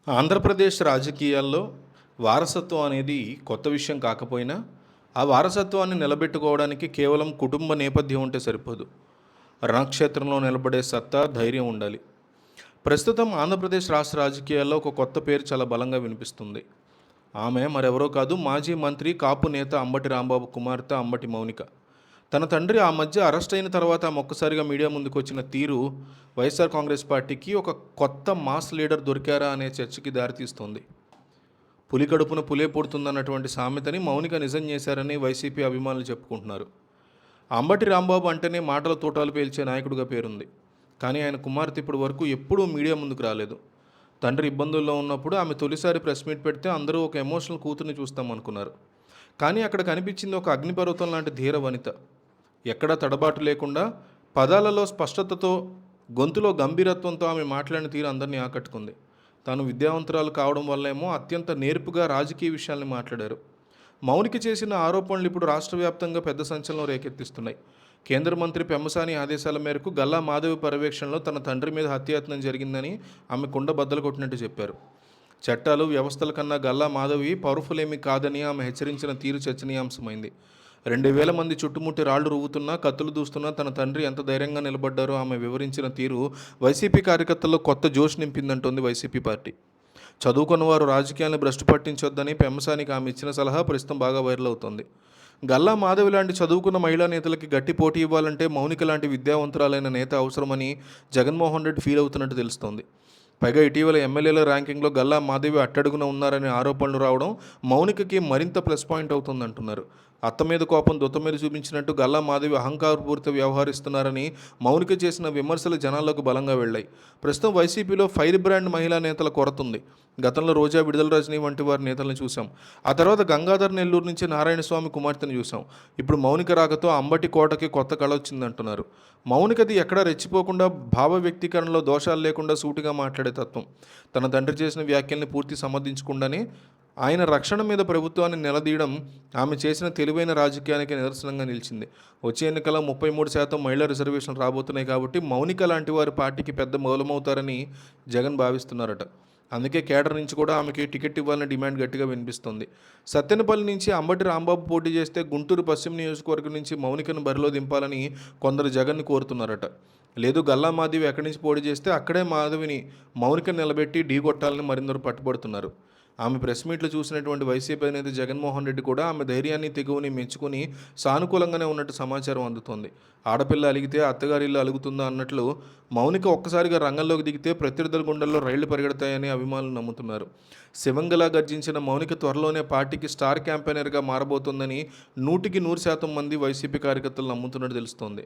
ఆంధ్రప్రదేశ్ రాజకీయాల్లో వారసత్వం అనేది కొత్త విషయం కాకపోయినా, ఆ వారసత్వాన్ని నిలబెట్టుకోవడానికి కేవలం కుటుంబ నేపథ్యం ఉంటే సరిపోదు. రణక్షేత్రంలో నిలబడే సత్తా, ధైర్యం ఉండాలి. ప్రస్తుతం ఆంధ్రప్రదేశ్ రాష్ట్ర రాజకీయాల్లో ఒక కొత్త పేరు చాలా బలంగా వినిపిస్తుంది. ఆమె మరెవరో కాదు, మాజీ మంత్రి, కాపు నేత అంబటి రాంబాబు కుమార్తె అంబటి మౌనిక. తన తండ్రి ఆ మధ్య అరెస్ట్ అయిన తర్వాత ఆమె ఒక్కసారిగా మీడియా ముందుకొచ్చిన తీరు వైఎస్ఆర్ కాంగ్రెస్ పార్టీకి ఒక కొత్త మాస్ లీడర్ దొరికారా అనే చర్చకి దారితీస్తోంది. పులి కడుపున పులే పుడుతుందన్నటువంటి సామెతని మౌనిక నిజం చేశారని వైసీపీ అభిమానులు చెప్పుకుంటున్నారు. అంబటి రాంబాబు అంటేనే మాటల తోటాలు పేల్చే నాయకుడిగా పేరుంది. కానీ ఆయన కుమార్తె ఇప్పటి వరకు ఎప్పుడూ మీడియా ముందుకు రాలేదు. తండ్రి ఇబ్బందుల్లో ఉన్నప్పుడు ఆమె తొలిసారి ప్రెస్ మీట్ పెడితే అందరూ ఒక ఎమోషనల్ కూతుర్ని చూస్తామనుకున్నారు. కానీ అక్కడ కనిపించింది ఒక అగ్నిపర్వతం లాంటి ధీర వనిత. ఎక్కడా తడబాటు లేకుండా, పదాలలో స్పష్టతతో, గొంతులో గంభీరత్వంతో ఆమె మాట్లాడిన తీరు అందరినీ ఆకట్టుకుంది. తాను విద్యావంతురాలు కావడం వల్లేమో అత్యంత నేర్పుగా రాజకీయ విషయాల్ని మాట్లాడారు. మౌనిక చేసిన ఆరోపణలు ఇప్పుడు రాష్ట్ర వ్యాప్తంగా పెద్ద సంచలనం రేకెత్తిస్తున్నాయి. కేంద్ర మంత్రి పెమ్మసాని ఆదేశాల మేరకు గల్లా మాధవి పర్యవేక్షణలో తన తండ్రి మీద హత్యాయత్నం జరిగిందని ఆమె కుండ బద్దలు కొట్టినట్టు చెప్పారు. చట్టాలు, వ్యవస్థల కన్నా గల్లా మాధవి పవర్ఫుల్ ఏమీ కాదని ఆమె హెచ్చరించిన తీరు చర్చనీయాంశమైంది. 2000 మంది చుట్టుముట్టి రాళ్లు రువ్వుతున్నా, కత్తులు దూస్తున్నా తన తండ్రి ఎంత ధైర్యంగా నిలబడ్డారో ఆమె వివరించిన తీరు వైసీపీ కార్యకర్తల్లో కొత్త జోష్ నింపిందంటోంది వైసీపీ పార్టీ. చదువుకున్న వారు రాజకీయాలను భ్రష్టు పట్టించొద్దని పెమ్మసానికి ఆమె ఇచ్చిన సలహా ప్రస్తుతం బాగా వైరల్ అవుతోంది. గల్లా మాధవి లాంటి చదువుకున్న మహిళా నేతలకి గట్టి పోటీ ఇవ్వాలంటే మౌనిక లాంటి విద్యావంతురాలైన నేత అవసరమని జగన్మోహన్ రెడ్డి ఫీల్ అవుతున్నట్టు తెలుస్తోంది. పైగా ఇటీవల ఎమ్మెల్యేల ర్యాంకింగ్లో గల్లా మాధవి అట్టడుగున ఉన్నారనే ఆరోపణలు రావడం మౌనికకి మరింత ప్లస్ పాయింట్ అవుతుందంటున్నారు. అత్త మీద కోపం దుత్త మీద చూపించినట్టు గల్లా మాధవి అహంకారపూరిత వ్యవహరిస్తున్నారని మౌనిక చేసిన విమర్శలు జనాల్లోకి బలంగా వెళ్ళాయి. ప్రస్తుతం వైసీపీలో ఫైర్ బ్రాండ్ మహిళా నేతల కొరత ఉంది. గతంలో రోజా, విడుదల రజనీ వంటి వారి నేతలను చూసాం. ఆ తర్వాత గంగాధర్ నెల్లూరు నుంచి నారాయణస్వామి కుమార్తెను చూసాం. ఇప్పుడు మౌనిక రాకతో అంబటి కోటకి కొత్త కళ వచ్చిందంటున్నారు. మౌనికది ఎక్కడా రెచ్చిపోకుండా, భావ వ్యక్తీకరణలో దోషాలు లేకుండా సూటిగా మాట్లాడే తత్వం. తన తండ్రి చేసిన వ్యాఖ్యల్ని పూర్తి సమర్థించకుండానే ఆయన రక్షణ మీద ప్రభుత్వాన్ని నిలదీయడం ఆమె చేసిన తెలివైన రాజకీయానికి నిదర్శనంగా నిలిచింది. వచ్చే ఎన్నికల్లో 33% మహిళా రిజర్వేషన్లు రాబోతున్నాయి కాబట్టి మౌనిక లాంటి వారి పార్టీకి పెద్ద మూలమవుతారని జగన్ భావిస్తున్నారట. అందుకే కేడర్ నుంచి కూడా ఆమెకి టికెట్ ఇవ్వాలని డిమాండ్ గట్టిగా వినిపిస్తుంది. సత్తెనపల్లి నుంచి అంబటి రాంబాబు పోటీ చేస్తే గుంటూరు పశ్చిమ నియోజకవర్గం నుంచి మౌనికను బరిలో దింపాలని కొందరు జగన్ని కోరుతున్నారట. లేదు, గల్లా మాధవి ఎక్కడి నుంచి పోటీ చేస్తే అక్కడే మాధవిని, మౌనికను నిలబెట్టి ఢీకొట్టాలని మరిందరు పట్టుబడుతున్నారు. ఆమె ప్రెస్ మీట్లు చూసినటువంటి వైసీపీ అధినేత జగన్మోహన్ రెడ్డి కూడా ఆమె ధైర్యాన్ని, తెగువని మెచ్చుకుని సానుకూలంగానే ఉన్నట్టు సమాచారం అందుతోంది. ఆడపిల్ల అలిగితే అత్తగారిల్లు అలుగుతుందా అన్నట్లు మౌనిక ఒక్కసారిగా రంగంలోకి దిగితే ప్రత్యర్థుల గుండెల్లో రైళ్లు పరిగెడతాయని అభిమానులు నమ్ముతున్నారు. శివంగలా గర్జించిన మౌనిక త్వరలోనే పార్టీకి స్టార్ క్యాంపెయినర్గా మారబోతోందని 100% మంది వైసీపీ కార్యకర్తలు నమ్ముతున్నట్టు తెలుస్తోంది.